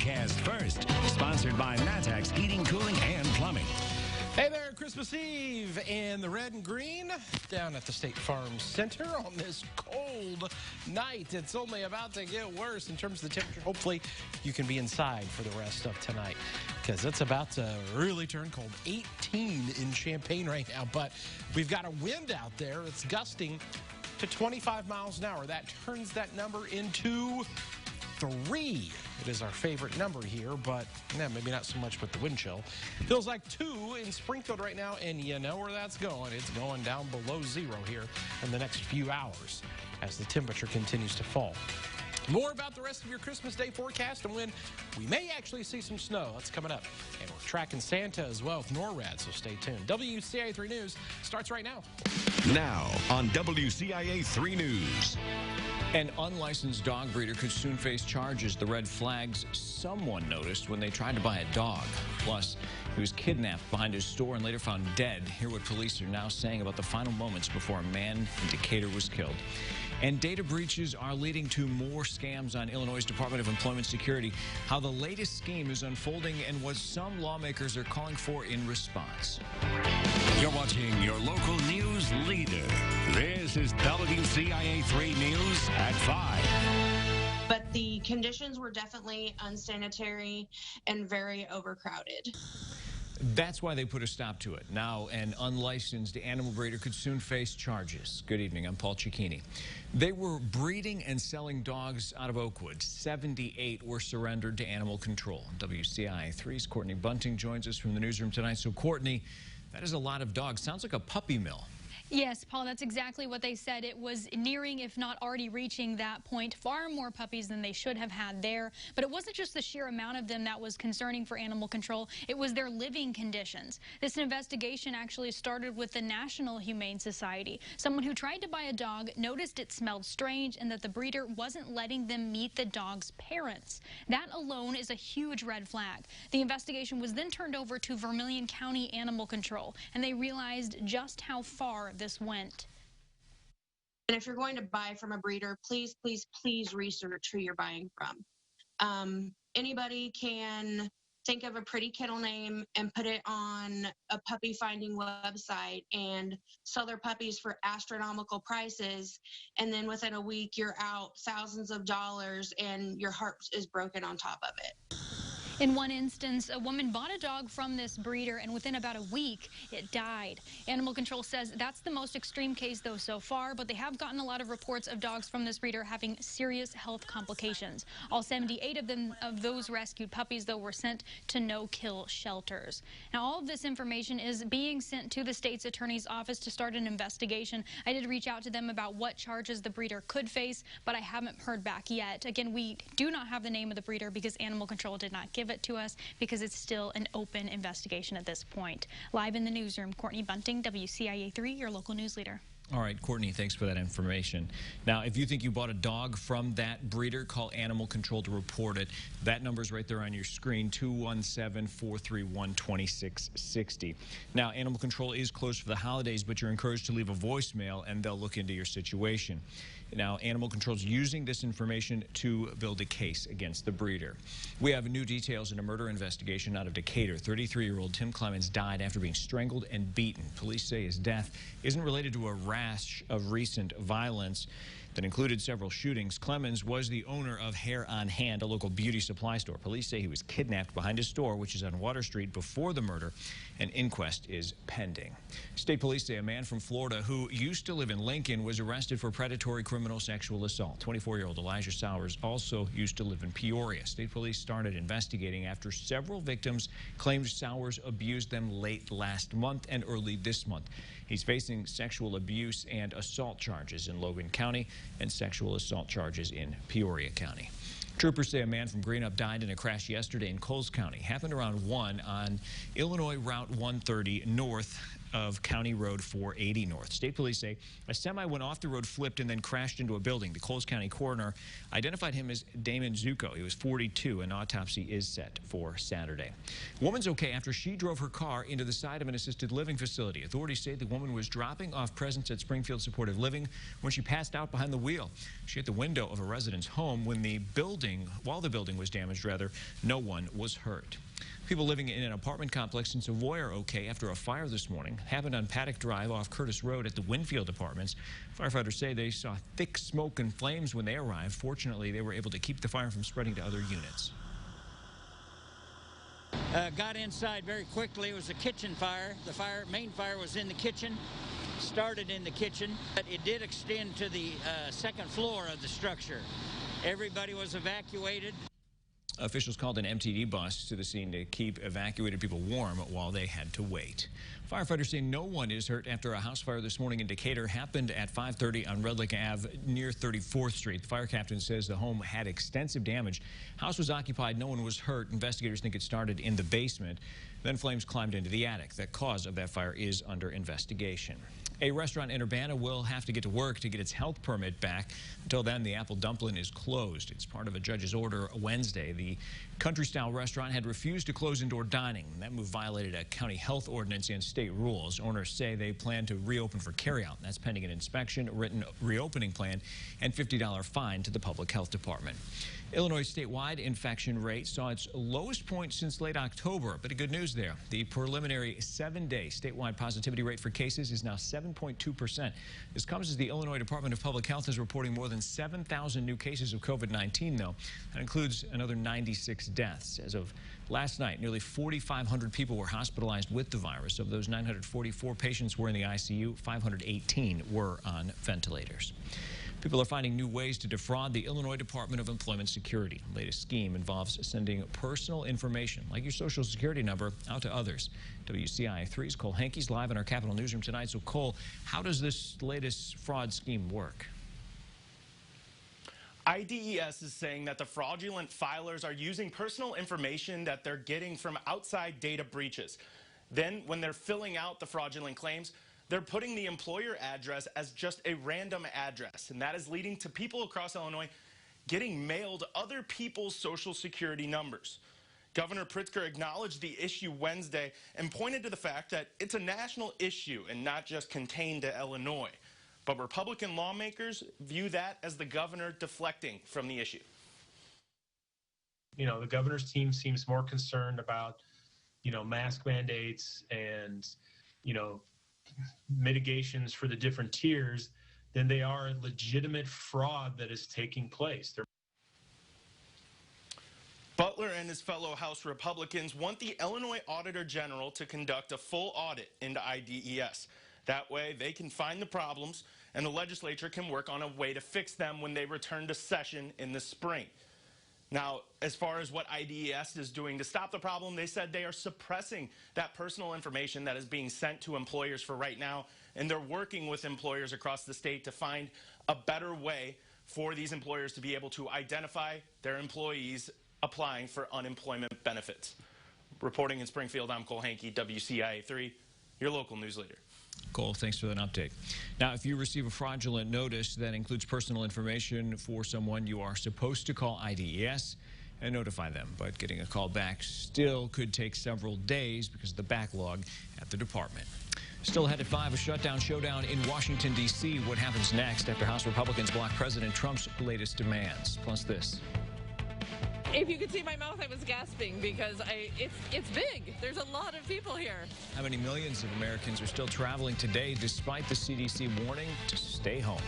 forecast first. Sponsored by Matex Heating, Cooling, and Plumbing. Hey there, Christmas Eve in the red and green down at the State Farm Center on this cold night. It's only about to get worse in terms of the temperature. Hopefully you can be inside for the rest of tonight because it's about to really turn cold. 18 in Champaign right now, but we've got a wind out there. It's gusting to 25 miles an hour. That turns that number into 3. It is our favorite number here, but maybe not so much with the wind chill. Feels like 2 in Springfield right now, and you know where that's going. It's going down below 0 here in the next few hours as the temperature continues to fall. More about the rest of your Christmas Day forecast and when we may actually see some snow. That's coming up. And we're tracking Santa as well with NORAD, so stay tuned. WCIA 3 News starts right now. Now on WCIA 3 News. An unlicensed dog breeder could soon face charges. The red flags someone noticed when they tried to buy a dog. Plus, he was kidnapped behind his store and later found dead. Hear what police are now saying about the final moments before a man in Decatur was killed. And data breaches are leading to more scams on Illinois' Department of Employment Security. How the latest scheme is unfolding and what some lawmakers are calling for in response. You're watching your local news leader. This is WCIA 3 News at 5. But the conditions were definitely unsanitary and very overcrowded. That's why they put a stop to it. Now, an unlicensed animal breeder could soon face charges. Good evening, I'm Paul Cicchini. They were breeding and selling dogs out of Oakwood. 78 were surrendered to animal control. WCIA 3's Courtney Bunting joins us from the newsroom tonight. So, Courtney, that is a lot of dogs. Sounds like a puppy mill. Yes, Paul, that's exactly what they said. It was nearing, if not already reaching that point. Far more puppies than they should have had there. But it wasn't just the sheer amount of them that was concerning for animal control. It was their living conditions. This investigation actually started with the National Humane Society. Someone who tried to buy a dog noticed it smelled strange and that the breeder wasn't letting them meet the dog's parents. That alone is a huge red flag. The investigation was then turned over to Vermilion County Animal Control, and they realized just how far this went. And if you're going to buy from a breeder, please, please, please research who you're buying from. Anybody can think of a pretty kennel name and put it on a puppy finding website and sell their puppies for astronomical prices. And then within a week, you're out thousands of dollars and your heart is broken on top of it. In one instance, a woman bought a dog from this breeder, and within about a week, it died. Animal Control says that's the most extreme case, though, so far, but they have gotten a lot of reports of dogs from this breeder having serious health complications. All 78 of those rescued puppies, though, were sent to no-kill shelters. Now, all of this information is being sent to the state's attorney's office to start an investigation. I did reach out to them about what charges the breeder could face, but I haven't heard back yet. Again, we do not have the name of the breeder because Animal Control did not give it to us because it's still an open investigation at this point. Live in the newsroom, Courtney Bunting, WCIA 3, your local news leader. All right, Courtney, thanks for that information. Now, if you think you bought a dog from that breeder, call Animal Control to report it. That number's right there on your screen, 217-431-2660. Now, Animal Control is closed for the holidays, but you're encouraged to leave a voicemail, and they'll look into your situation. Now, Animal Control's using this information to build a case against the breeder. We have new details in a murder investigation out of Decatur. 33-year-old Tim Clemens died after being strangled and beaten. Police say his death isn't related to a rash of recent violence that included several shootings. Clemens was the owner of Hair on Hand, a local beauty supply store. Police say he was kidnapped behind his store, which is on Water Street, before the murder. An inquest is pending. State police say a man from Florida who used to live in Lincoln was arrested for predatory criminal sexual assault. 24-year-old Elijah Sowers also used to live in Peoria. State police started investigating after several victims claimed Sowers abused them late last month and early this month. He's facing sexual abuse and assault charges in Logan County and sexual assault charges in Peoria County. Troopers say a man from Greenup died in a crash yesterday in Coles County. Happened around 1 on Illinois Route 130 north of County Road 480 North. State police say a semi went off the road, flipped, and then crashed into a building. The Coles County coroner identified him as Damon Zucco. He was 42. An autopsy is set for Saturday. Woman's okay after she drove her car into the side of an assisted living facility. Authorities say the woman was dropping off presents at Springfield Supportive Living when she passed out behind the wheel. She hit the window of a resident's home while the building was damaged, no one was hurt. People living in an apartment complex in Savoy are okay after a fire this morning. Happened on Paddock Drive off Curtis Road at the Winfield Apartments. Firefighters say they saw thick smoke and flames when they arrived. Fortunately, they were able to keep the fire from spreading to other units. Got inside very quickly. It was a kitchen fire. The main fire was in the kitchen. Started in the kitchen, but it did extend to the second floor of the structure. Everybody was evacuated. Officials called an MTD bus to the scene to keep evacuated people warm while they had to wait. Firefighters say no one is hurt after a house fire this morning in Decatur happened at 5:30 on Red Lake Ave near 34th Street. The fire captain says the home had extensive damage. House was occupied. No one was hurt. Investigators think it started in the basement. Then flames climbed into the attic. The cause of that fire is under investigation. A restaurant in Urbana will have to get to work to get its health permit back. Until then, the Apple Dumpling is closed. It's part of a judge's order Wednesday. The country-style restaurant had refused to close indoor dining. That move violated a county health ordinance and state rules. Owners say they plan to reopen for carryout. That's pending an inspection, written reopening plan, and $50 fine to the public health department. Illinois' statewide infection rate saw its lowest point since late October. But good news there. The preliminary 7-day statewide positivity rate for cases is now 7.2%. This comes as the Illinois Department of Public Health is reporting more than 7,000 new cases of COVID-19, though. That includes another 96 deaths. As of last night, nearly 4,500 people were hospitalized with the virus. Of those, 944 patients were in the ICU. 518 were on ventilators. People are finding new ways to defraud the Illinois Department of Employment Security. The latest scheme involves sending personal information, like your social security number, out to others. WCIA 3's Cole Hankey's live in our Capitol newsroom tonight. So, Cole, how does this latest fraud scheme work? IDES is saying that the fraudulent filers are using personal information that they're getting from outside data breaches. Then, when they're filling out the fraudulent claims, they're putting the employer address as just a random address, and that is leading to people across Illinois getting mailed other people's social security numbers. Governor Pritzker acknowledged the issue Wednesday and pointed to the fact that it's a national issue and not just contained to Illinois. But Republican lawmakers view that as the governor deflecting from the issue. You know, the governor's team seems more concerned about, mask mandates and, mitigations for the different tiers than they are legitimate fraud that is taking place. Butler and his fellow House Republicans want the Illinois Auditor General to conduct a full audit into IDES. That way they can find the problems and the legislature can work on a way to fix them when they return to session in the spring. Now, as far as what IDES is doing to stop the problem, they said they are suppressing that personal information that is being sent to employers for right now, and they're working with employers across the state to find a better way for these employers to be able to identify their employees applying for unemployment benefits. Reporting in Springfield, I'm Cole Hankey, WCIA 3, your local news leader. Cole, thanks for that update. Now, if you receive a fraudulent notice that includes personal information for someone, you are supposed to call IDES and notify them. But getting a call back still could take several days because of the backlog at the department. Still ahead at 5, a shutdown showdown in Washington, D.C. What happens next after House Republicans block President Trump's latest demands? Plus this. If you could see my mouth, I was gasping because it's big. There's a lot of people here. How many millions of Americans are still traveling today despite the CDC warning to stay home?